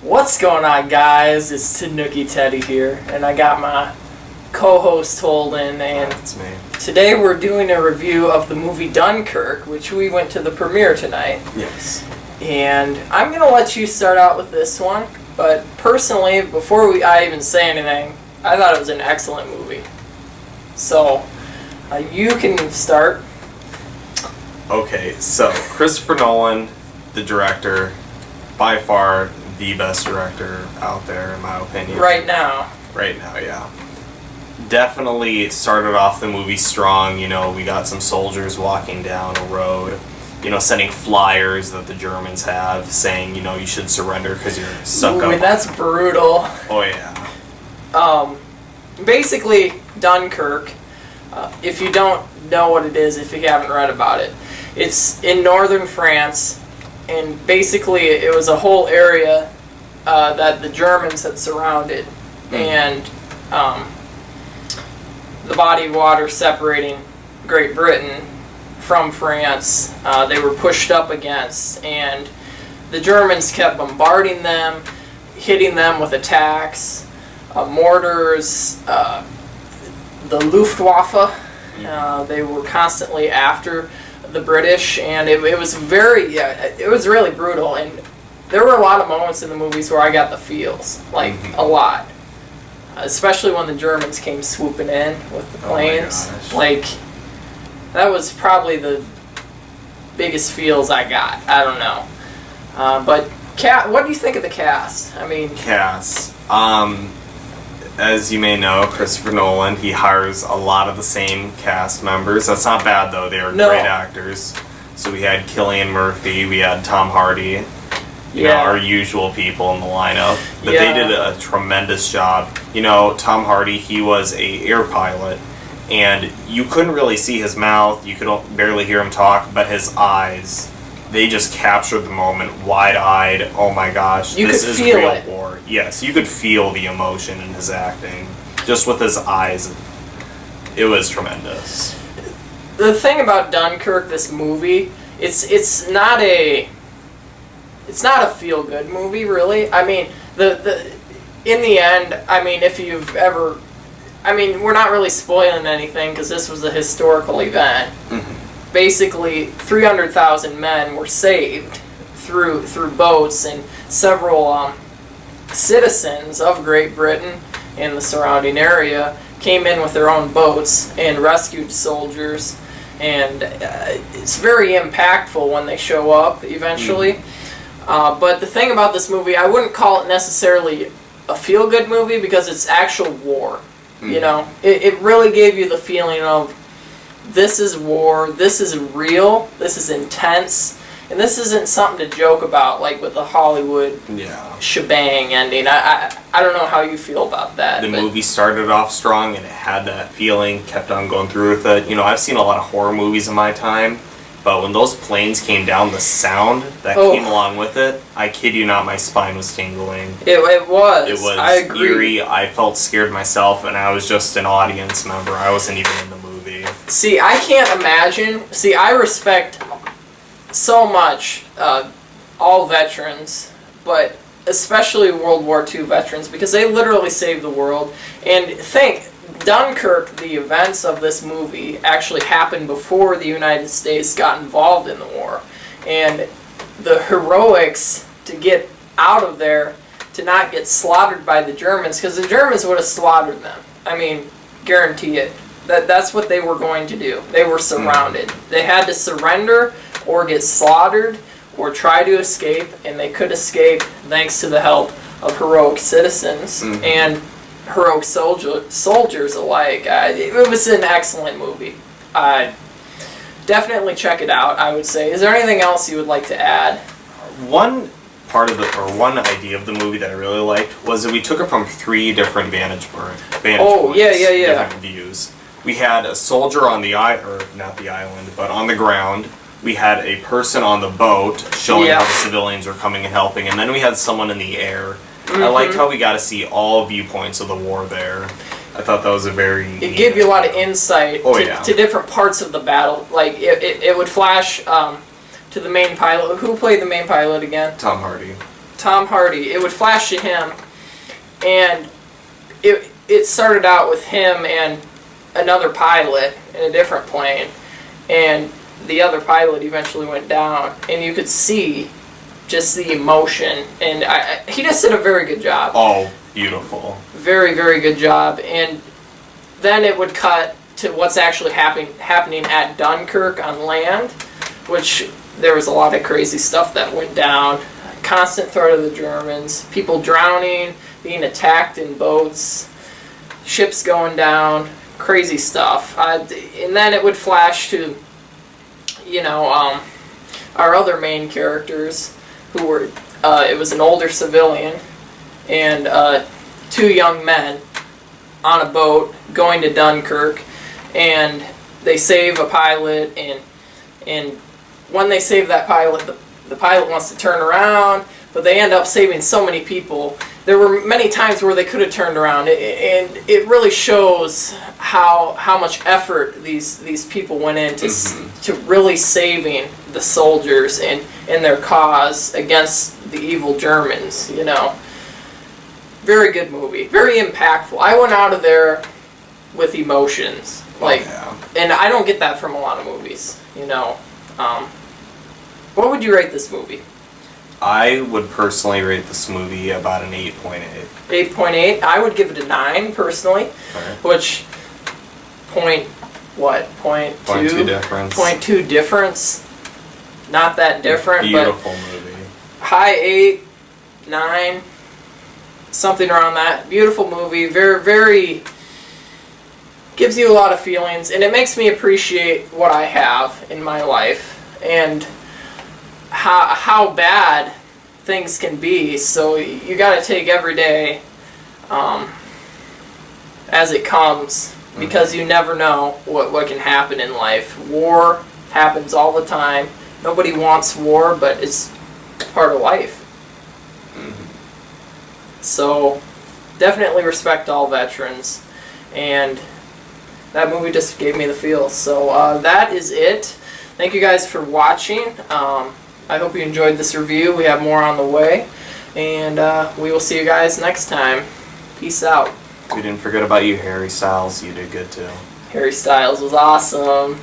What's going on, guys? It's Tanookie Teddy here, and I got my co-host Holden, and That's me. today we're doing a review of the movie Dunkirk, which we went to the premiere tonight. Yes. And I'm going to let you start out with this one, but personally, before I even say anything, I thought it was an excellent movie. So, you can start. Okay, so Crhistopher Nolan, the director, by far the best director out there, in my opinion. Right now. Right now, yeah. Definitely started off the movie strong. You know, we got some soldiers walking down a road, you know, sending flyers that the Germans have saying, you know, you should surrender because you're stuck up. That's brutal. Oh, yeah. Basically, Dunkirk, if you don't know what it is, if you haven't read about it, it's in northern France, and basically it was a whole area that the Germans had surrounded, and the body of water separating Great Britain from France, they were pushed up against, and the Germans kept bombarding them, hitting them with attacks, mortars, the Luftwaffe. They were constantly after the British, and it was it was really brutal. And there were a lot of moments in the movies where I got the feels, like a lot, especially when the Germans came swooping in with the planes. Like, that was probably the biggest feels I got. I don't know, but what do you think of the cast? I mean, Cast. As you may know, Crhistopher Nolan, he hires a lot of the same cast members. That's not bad, though. They are great actors. So we had Cillian Murphy, we had Tom Hardy, you know, our usual people in the lineup. But they did a tremendous job. You know, Tom Hardy, he was an air pilot, and you couldn't really see his mouth. You could barely hear him talk, but his eyes, they just captured the moment, wide-eyed. Oh my gosh, this is real war. Yes, you could feel the emotion in his acting, just with his eyes. It was tremendous. The thing about Dunkirk, this movie, it's not a feel-good movie, really. I mean, in the end, I mean, if you've ever, I mean, we're not really spoiling anything because this was a historical event. Basically, 300,000 men were saved through boats, and several citizens of Great Britain and the surrounding area came in with their own boats and rescued soldiers, and it's very impactful when they show up eventually. But the thing about this movie, I wouldn't call it necessarily a feel-good movie because it's actual war. You know, it really gave you the feeling of, this is war, this is real, this is intense, and this isn't something to joke about like with the Hollywood shebang ending. I don't know how you feel about that. The movie started off strong and it had that feeling, kept on going through with it. You know, I've seen a lot of horror movies in my time, but when those planes came down, the sound that came along with it, I kid you not, my spine was tingling. It was. It was I agree. eerie. I felt scared myself, and I was just an audience member. I wasn't even in the movie. See, I can't imagine. See, I respect so much all veterans, but especially World War II veterans, because they literally saved the world. And think, Dunkirk, the events of this movie actually happened before the United States got involved in the war. And the heroics to get out of there, to not get slaughtered by the Germans, because the Germans would have slaughtered them. I mean, guarantee it. That's what they were going to do. They were surrounded. They had to surrender or get slaughtered or try to escape, and they could escape thanks to the help of heroic citizens and heroic soldiers alike. It was an excellent movie. Definitely check it out, I would say. Is there anything else you would like to add? One one idea of the movie that I really liked was that we took it from 3 different vantage points. Different views. We had a soldier on not the island, but on the ground. We had a person on the boat showing how the civilians were coming and helping, and then we had someone in the air. I liked how we got to see all viewpoints of the war there. I thought that was a very... It gave you a lot of insight to different parts of the battle. Like, it would flash to the main pilot. Who played the main pilot again? Tom Hardy. Tom Hardy. It would flash to him, and it started out with him and another pilot in a different plane, and the other pilot eventually went down, and you could see just the emotion, and he just did a very good job. Oh, beautiful. Very, very good job. And then it would cut to what's actually happening at Dunkirk on land, which there was a lot of crazy stuff that went down. Constant threat of the Germans, people drowning, being attacked in boats, ships going down, crazy stuff. And then it would flash to, our other main characters, who were, it was an older civilian and 2 young men on a boat going to Dunkirk, and they save a pilot, and when they save that pilot, the pilot wants to turn around, but they end up saving so many people. There were many times where they could have turned around, and it really shows how much effort these people went into to really saving the soldiers and their cause against the evil Germans. Very good movie, very impactful. I went out of there with emotions, and I don't get that from a lot of movies. What would you rate this movie? I would personally rate this movie about an 8.8. 8.8. I would give it a 9 personally, which point 2 difference. 0.2 difference. Not that different, beautiful but movie. High 8, 9, something around that. Beautiful movie. Very, very gives you a lot of feelings, and it makes me appreciate what I have in my life and how bad things can be. So you got to take every day as it comes, because you never know what can happen in life. War happens all the time. Nobody wants war, but it's part of life. So definitely respect all veterans, and that movie just gave me the feels. So that is it. Thank you guys for watching. I hope you enjoyed this review. We have more on the way, and we will see you guys next time. Peace out. We didn't forget about you, Harry Styles. You did good too. Harry Styles was awesome.